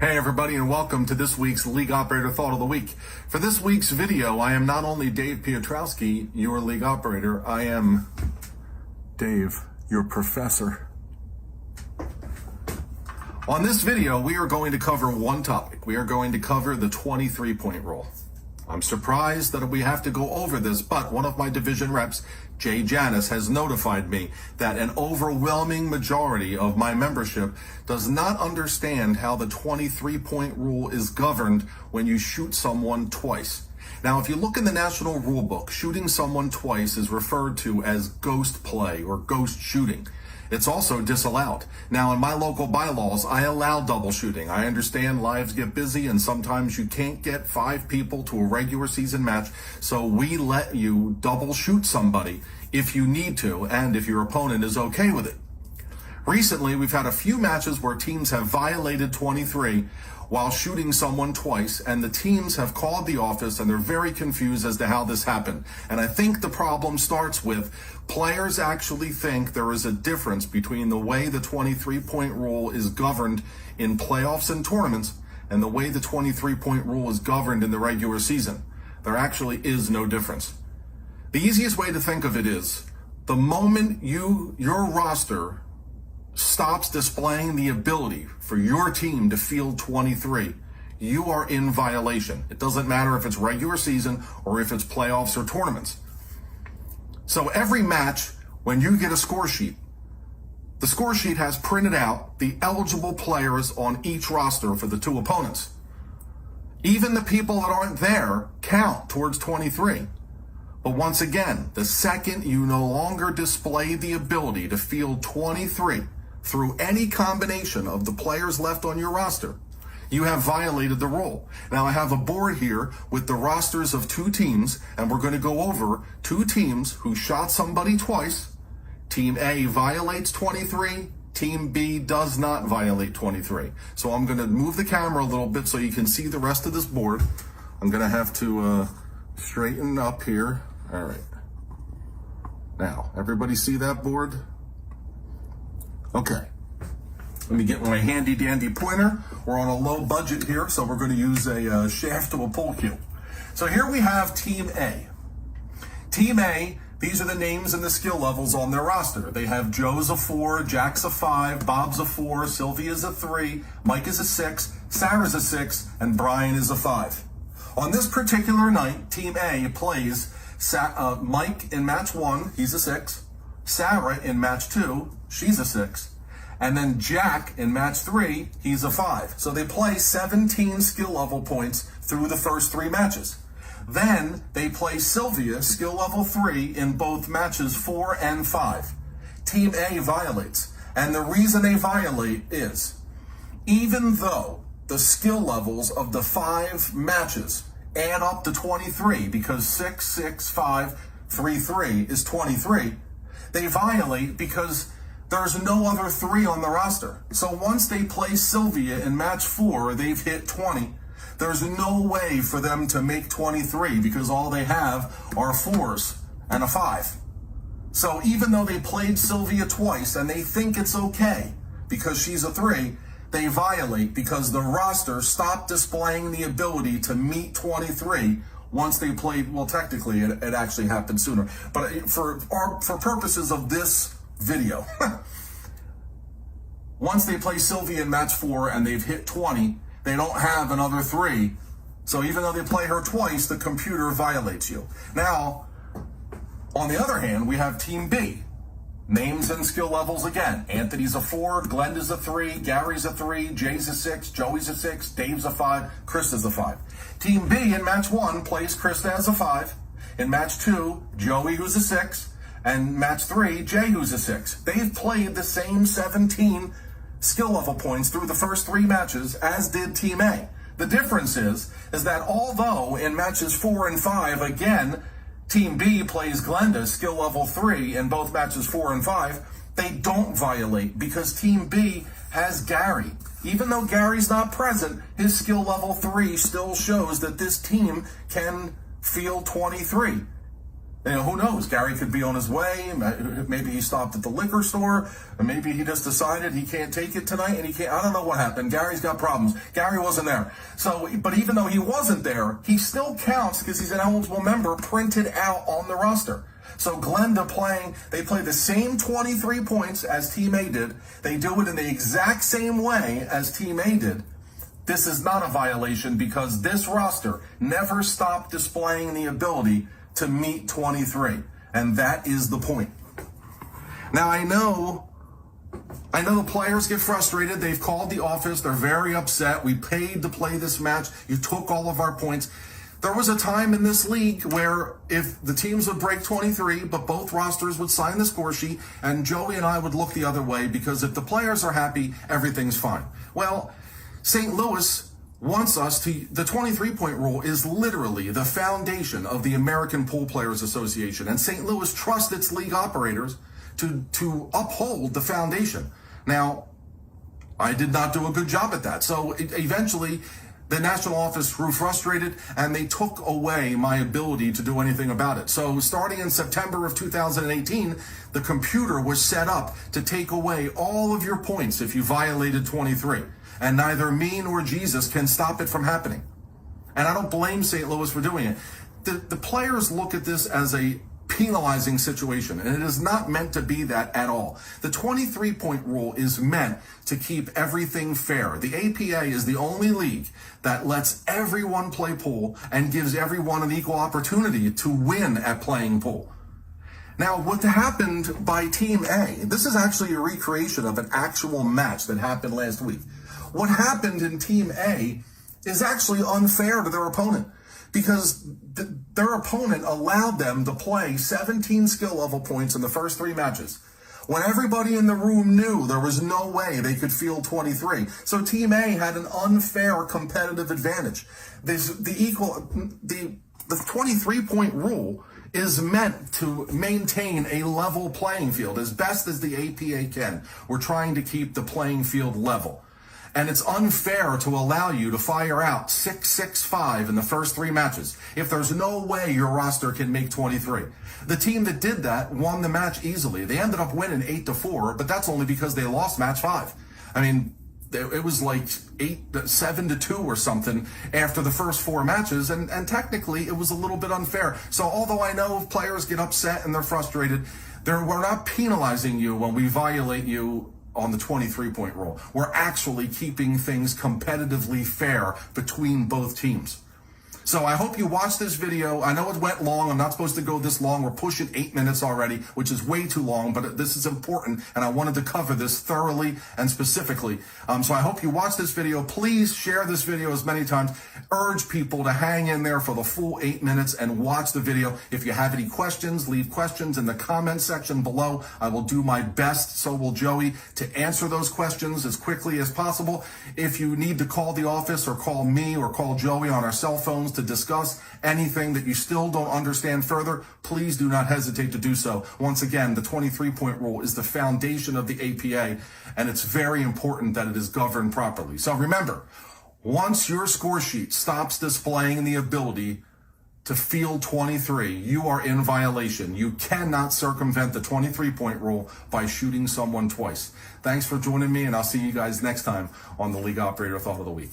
Hey everybody, and welcome to this week's League Operator Thought of the Week. For this week's video, I am not only Dave Piotrowski, your League Operator, I am Dave, your professor. On this video, we are going to cover one topic. We are going to cover the 23-point rule. I'm surprised that we have to go over this, but one of my division reps, Jay Janis, has notified me that an overwhelming majority of my membership does not understand how the 23-point rule is governed when you shoot someone twice. Now, if you look in the National Rule Book, shooting someone twice is referred to as ghost play or ghost shooting. It's also disallowed. Now, in my local bylaws, I allow double shooting. I understand lives get busy and sometimes you can't get 5 people to a regular season match, so we let you double shoot somebody if you need to and if your opponent is okay with it. Recently, we've had a few matches where teams have violated 23 while shooting someone twice, and the teams have called the office and they're very confused as to how this happened. And I think the problem starts with players actually think there is a difference between the way the 23-point rule is governed in playoffs and tournaments and the way the 23-point rule is governed in the regular season. There actually is no difference. The easiest way to think of it is the moment your roster stops displaying the ability for your team to field 23, you are in violation. It doesn't matter if it's regular season or if it's playoffs or tournaments. So every match, when you get a score sheet, the score sheet has printed out the eligible players on each roster for the 2 opponents. Even the people that aren't there count towards 23. But once again, the second you no longer display the ability to field 23 through any combination of the players left on your roster, you have violated the rule. Now, I have a board here with the rosters of 2 teams, and we're going to go over 2 teams who shot somebody twice. Team A violates 23. Team B does not violate 23. So I'm going to move the camera a little bit so you can see the rest of this board. I'm going to have to straighten up here. All right. Now, everybody see that board? Okay. Let me get my handy dandy pointer. We're on a low budget here, so we're going to use a shaft to a pull cue. So here we have Team A. Team A, these are the names and the skill levels on their roster. They have Joe's a 4, Jack's a 5, Bob's a 4, Sylvia's a 3, Mike is a 6, Sarah's a 6, and Brian is a 5. On this particular night, Team A plays Mike in match 1, he's a 6. Sarah in match 2, she's a 6. And then Jack in match 3, he's a 5. So they play 17 skill level points through the first 3 matches. Then they play Sylvia, skill level 3, in both matches 4 and 5. Team A violates. And the reason they violate is, even though the skill levels of the 5 matches add up to 23, because 6, 6, 5, 3, 3 is 23, they violate because there's no other 3 on the roster. So once they play Sylvia in match 4, they've hit 20. There's no way for them to make 23 because all they have are 4s and a 5. So even though they played Sylvia twice and they think it's okay because she's a 3, they violate because the roster stopped displaying the ability to meet 23 once they played. Well, technically it actually happened sooner, but for purposes of this video, once they play Sylvia in match 4 and they've hit 20, they don't have another 3. So even though they play her twice, the computer violates you. Now, on the other hand, we have Team B. Names and skill levels again. Anthony's a 4, Glenda's a 3, Gary's a 3, Jay's a 6, Joey's a 6, Dave's a 5, Krista's a 5. Team B in match 1 plays Krista as a 5. In match 2, Joey, who's a 6. And match 3, Jay, who's a 6. They've played the same 17 skill level points through the first 3 matches as did Team A. The difference is that although in matches 4 and 5, again, Team B plays Glenda, skill level 3, in both matches 4 and 5, they don't violate because Team B has Gary. Even though Gary's not present, his skill level 3 still shows that this team can field 23. You know, who knows? Gary could be on his way. Maybe he stopped at the liquor store, or maybe he just decided he can't take it tonight, and he can't. I don't know what happened. Gary's got problems. Gary wasn't there. So, but even though he wasn't there, he still counts because he's an eligible member printed out on the roster. So Glenda they play the same 23 points as Team A did. They do it in the exact same way as Team A did. This is not a violation because this roster never stopped displaying the ability to meet 23. And that is the point. Now I know the players get frustrated. They've called the office. They're very upset. We paid to play this match. You took all of our points. There was a time in this league where if the teams would break 23, but both rosters would sign the score sheet, and Joey and I would look the other way because if the players are happy, everything's fine. Well, St. Louis wants us to, the 23-point rule is literally the foundation of the American Pool Players Association, and St. Louis trusts its league operators to uphold the foundation. Now, I did not do a good job at that, so eventually the national office grew frustrated and they took away my ability to do anything about it. So starting in September of 2018, the computer was set up to take away all of your points if you violated 23. And neither me nor Jesus can stop it from happening. And I don't blame St. Louis for doing it. The players look at this as a penalizing situation, and it is not meant to be that at all. The 23-point rule is meant to keep everything fair. The APA is the only league that lets everyone play pool and gives everyone an equal opportunity to win at playing pool. Now, what happened by Team A, this is actually a recreation of an actual match that happened last week. What happened in Team A is actually unfair to their opponent because their opponent allowed them to play 17 skill level points in the first 3 matches when everybody in the room knew there was no way they could field 23. So Team A had an unfair competitive advantage. The 23-point rule is meant to maintain a level playing field as best as the APA can. We're trying to keep the playing field level. And it's unfair to allow you to fire out 6-6-5 in the first 3 matches if there's no way your roster can make 23. The team that did that won the match easily. They ended up winning 8-4, but that's only because they lost match 5. I mean, it was like 7-2 or something after the first 4 matches, and technically it was a little bit unfair. So although I know if players get upset and they're frustrated, we're not penalizing you when we violate you on the 23-point rule. We're actually keeping things competitively fair between both teams. So I hope you watched this video. I know it went long. I'm not supposed to go this long. We're pushing 8 minutes already, which is way too long, but this is important, and I wanted to cover this thoroughly and specifically. So I hope you watched this video. Please share this video as many times. Urge people to hang in there for the full 8 minutes and watch the video. If you have any questions, leave questions in the comment section below. I will do my best, so will Joey, to answer those questions as quickly as possible. If you need to call the office or call me or call Joey on our cell phones to discuss anything that you still don't understand further, please do not hesitate to do so. Once again, the 23-point rule is the foundation of the APA, and it's very important that it is governed properly. So remember, once your score sheet stops displaying the ability to field 23, you are in violation. You cannot circumvent the 23-point rule by shooting someone twice. Thanks for joining me, and I'll see you guys next time on the League Operator Thought of the Week.